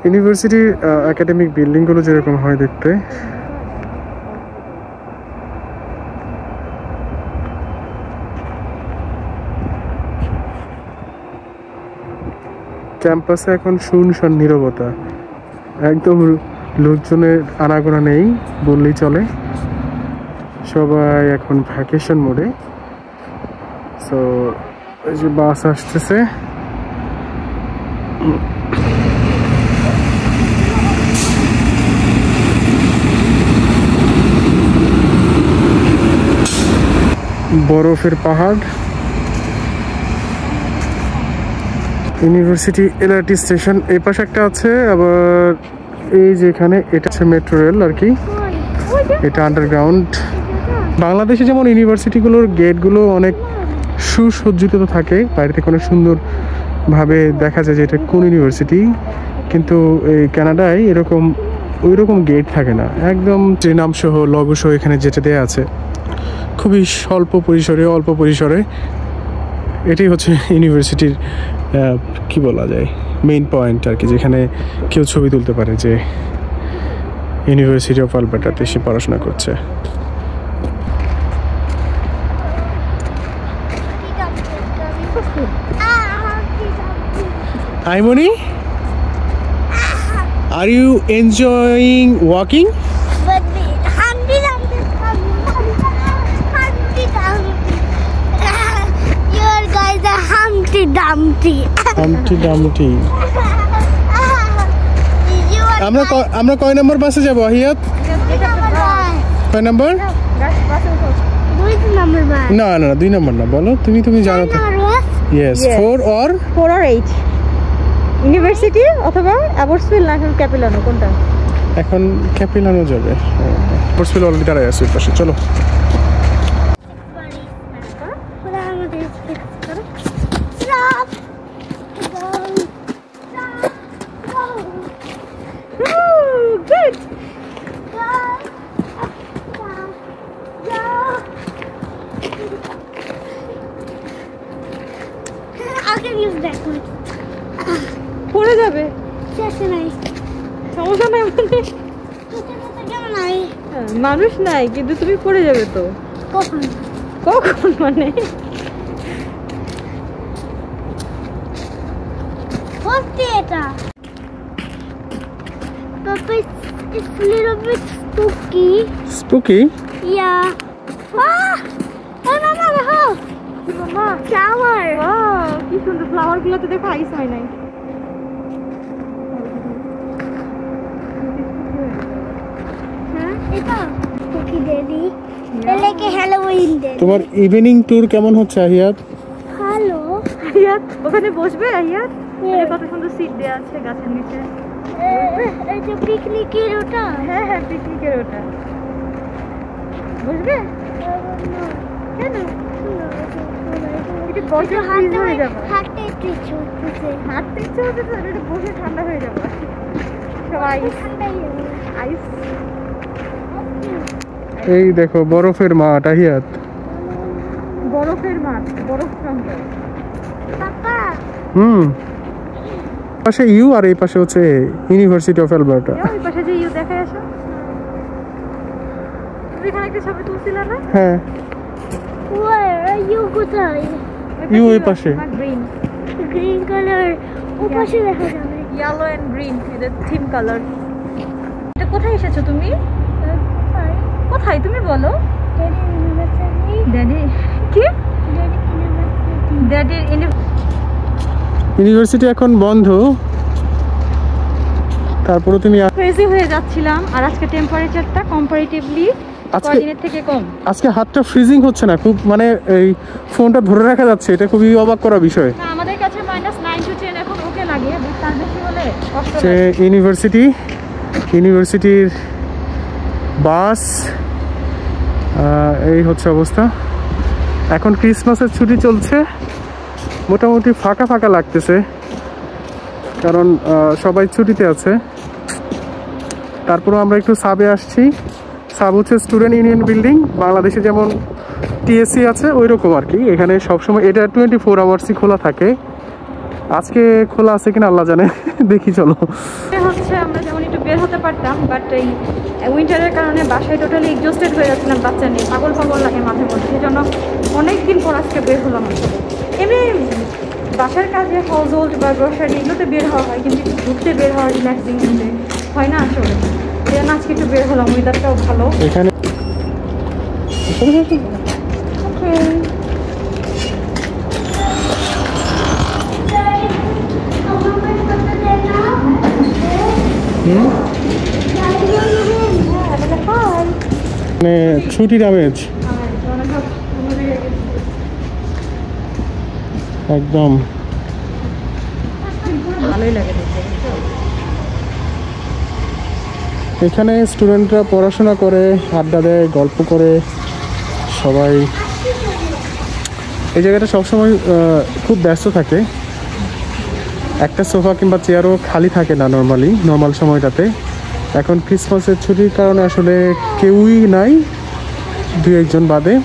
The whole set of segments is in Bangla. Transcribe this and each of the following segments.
ইউনিভার্সিটির একাডেমিক বিল্ডিংগুলো যেরকম হয় দেখতে, ক্যাম্পাসে এখন শুনশান নীরবতা, একদম লোকজনের আনাগোনা নেই বললেই চলে। সবাই এখন ভ্যাকেশন মোডে। সো এই যে বাস আসতেছে, বরফের পাহাড়। ইউনিভার্সিটি এলআরটি স্টেশন এই পাশে একটা আছে, আবার এই যে এখানে এটা হচ্ছে মেট্রো রেল আর কি, এটা আন্ডারগ্রাউন্ড। বাংলাদেশে যেমন ইউনিভার্সিটিগুলোর গেটগুলো অনেক সুসজ্জিত থাকে, বাইরে থেকে অনেক সুন্দরভাবে দেখা যায় যে এটা কোন ইউনিভার্সিটি, কিন্তু এই কানাডায় এরকম ওই রকম গেট থাকে না, একদম যে নাম সহ লগো সহ এখানে যেটা দেওয়া আছে খুবই অল্প পরিসরে। এটাই হচ্ছে ইউনিভার্সিটির কি বলা যায় মেইন পয়েন্ট আর কি, যেখানে কেউ ছবি তুলতে পারে যে ইউনিভার্সিটি অফ আলবার্টাতে সে পড়াশোনা করছে। Aimoni, are you enjoying walking? Your guys are Humpty Dumpty. Humpty Dumpty. আমরা কয় নম্বর বাসে যাব আহিয়াত? কয় নম্বর? না 2 নম্বর না, বলো তুমি জানো তো। Yes, 4 or 8 ইউনিভার্সিটি অথবা অ্যাবটসভিল না এখন ক্যাপিলানো, কোনটা? এখন ক্যাপিলানো যাবে। অ্যাবটসভিল অলরেডি দাঁড়ায় আছে পাশে, চলো। পড়ে যাবে, সমস্যা নাই, মানুষ নাই কিন্তু তুমি পড়ে যাবে তো। কখন মানে এটা Papa, it's a little bit spooky. Spooky? Yeah. Ah! Oh no, the house. Mama, flower. Wow, কি সুন্দর ফ্লাওয়ার গুলোতে দেখো আইস হয় নাই। হ্যাঁ, এটা spooky daddy. এলাকে হ্যালোউইন ডে। তোমার ইভিনিং ট্যুর কেমন হচ্ছে আহিয়াত? হ্যালো। আহিয়াত ওখানে বসবে? আহিয়াত কত সুন্দর সিট দেয়া আছে গাছের নিচে। এই যে পিকনিকের ওটা। হ্যাঁ পিকনিকের ওটা। বসবে? কেন? এটা বসে ফ্রিজ হয়ে যাবে। হাঁটতে ইচ্ছে হচ্ছে তো এটা বসে ঠান্ডা হয়ে যাবে। সবাই আইস। এই দেখো বরফের মাঠ আহিয়াত। বরফের মাঠ, বরফ প্রান্তর। পাপা। পাশে ইউ আর এই পাশে হচ্ছে ইউনিভার্সিটি অফ আলবার্টা। ওই পাশে যে ইউ দেখাই আসো। তুমি এখানে একটা ছবি তুলছিলে না? হ্যাঁ। Where you কোথায়? ইউ এই পাশে। গ্রিন কালার ও পাশে দেখা যাবে। ইয়েলো এন্ড গ্রিন এদের থিম কালার। এটা কোথায় এসেছো তুমি? কোথায় তুমি বলো? Daddy university. ড্যাডি কি? ড্যাডি ইউনিভার্সিটি এখন বন্ধ, তারপরে তুমি ক্রেজি হয়ে যাচ্ছিলাম। আর আজকে টেম্পারেচারটা কম্পারেটিভলি কয়েকদিনের থেকে কম। আজকে হাতটা ফ্রিজিং হচ্ছে না খুব, মানে এই ফোনটা ধরে রাখা যাচ্ছে, এটা খুবই অবাক করা বিষয়। না আমাদের কাছে -9 to 10 এখন ওকে লাগে, তার বেশি হলে কষ্ট লাগে। ইউনিভার্সিটির বাস এই হচ্ছে অবস্থা। এখন ক্রিসমাসের ছুটি চলছে, মোটামুটি ফাঁকা লাগতেছে কারণ সবাই ছুটিতে আছে। তারপরে আমরা একটু সাবে আসছি। সাব হচ্ছে স্টুডেন্ট ইউনিয়ন বিল্ডিং, বাংলাদেশে যেমন টিএসসি আছে ওই রকম আর কি। এখানে সবসময় এটা 24 আওয়ার্সই খোলা থাকে, আজকে খোলা আছে কিনা আল্লাহ জানে, দেখি চলো। হচ্ছে আমরা যেমন একটু বের হতে পারতাম, বাট এই উইন্টারের কারণে বাসায় টোটালি এক্সস্টেড হয়ে যাচ্ছিলাম, বাচ্চা নিয়ে পাগল পাগল লাগে মাঝে মধ্যে, সেই জন্য অনেকদিন পর আজকে বের হলাম আসলে। এমনি বাসার কাজে হাউস হোল্ড বা গ্রোসারি এগুলোতে বের হওয়া হয়, কিন্তু একটু ঘুরতে বের হওয়া রিল্যাক্সিং কিন্তু হয় না আসলে, সেই জন্য আজকে একটু বের হলাম, ওয়েদারটাও ভালো। এখানে মানে ছুটির আমেজ একদম ভালোই লাগে দেখতে। এখানে স্টুডেন্টরা পড়াশোনা করে, আড্ডা দেয়, গল্প করে সবাই। এই জায়গাটা সবসময় খুব ব্যস্ত থাকে, একটা সোফা কিংবা চেয়ারও খালি থাকে না নর্মাল সময়টাতে। এখন ক্রিসমাসের ছুটির কারণে আসলে কেউই নাই, দু একজন বাদে।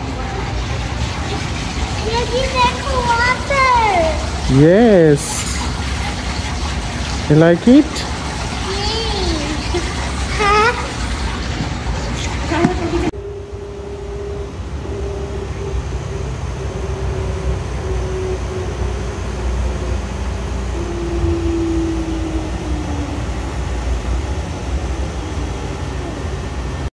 Yes, you like it?